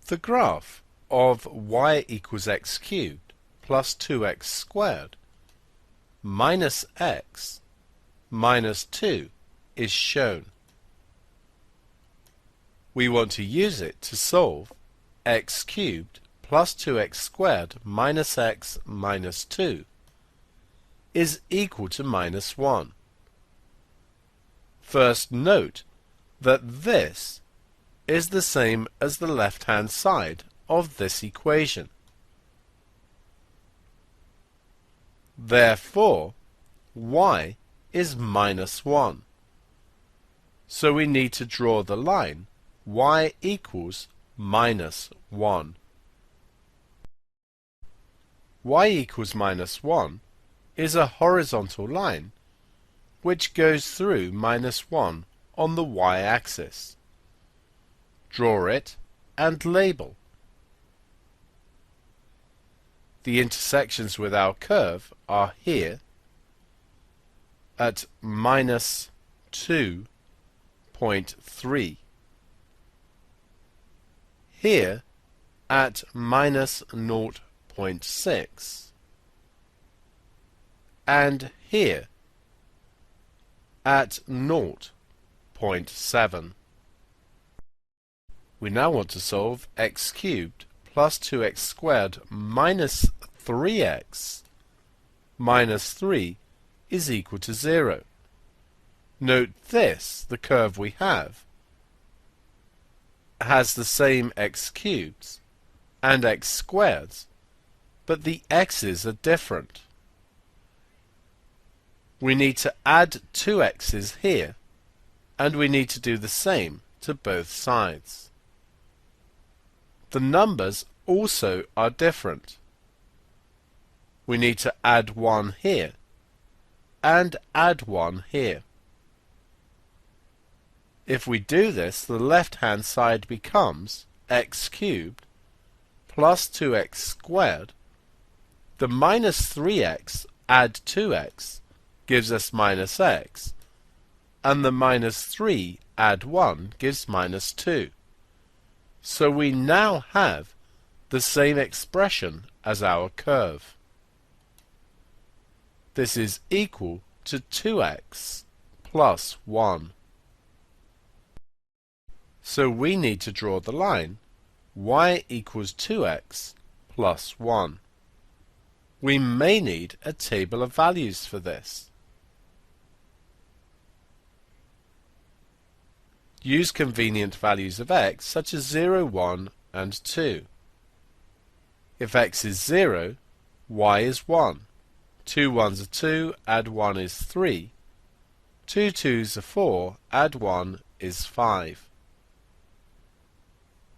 The graph of y equals x cubed plus 2x squared minus x minus 2 is shown. We want to use it to solve x cubed plus 2x squared minus x minus 2 is equal to minus 1. First note that this is the same as the left-hand side of this equation. Therefore, y is minus 1. So we need to draw the line y equals minus 1. Y equals minus 1 is a horizontal line which goes through minus 1 on the y-axis. Draw it and label. The intersections with our curve are here at minus 2.3, here at minus 0.6, and here at 0.7. We now want to solve x cubed plus 2x squared minus 3x minus 3 is equal to 0. Note this, the curve we have, has the same x cubes and x squareds, but the x's are different. We need to add 2 x's here, and we need to do the same to both sides. The numbers also are different. We need to add 1 here, and add 1 here. If we do this, the left-hand side becomes x cubed plus 2x squared. The minus 3x add 2x gives us minus x, and the minus 3 add 1 gives minus 2. So we now have the same expression as our curve. This is equal to 2x plus 1. So we need to draw the line y equals 2x plus 1. We may need a table of values for this. Use convenient values of x such as 0, 1 and 2. If x is 0, y is 1. 2 1s are 2, add 1 is 3. 2 2s are 4, add 1 is 5.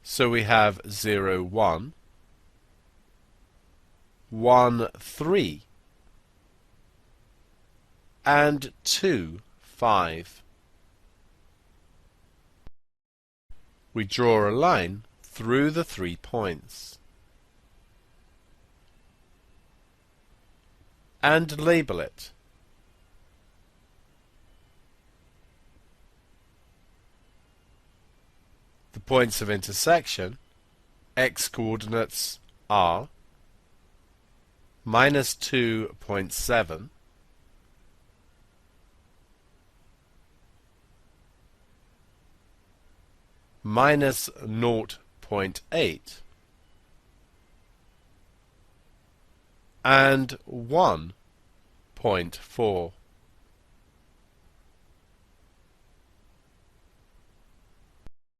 So we have 0, 1, 1, 3, and 2, 5. We draw a line through the 3 points and label it. The points of intersection, x-coordinates are minus 2.7, minus 0.8, and 1.4.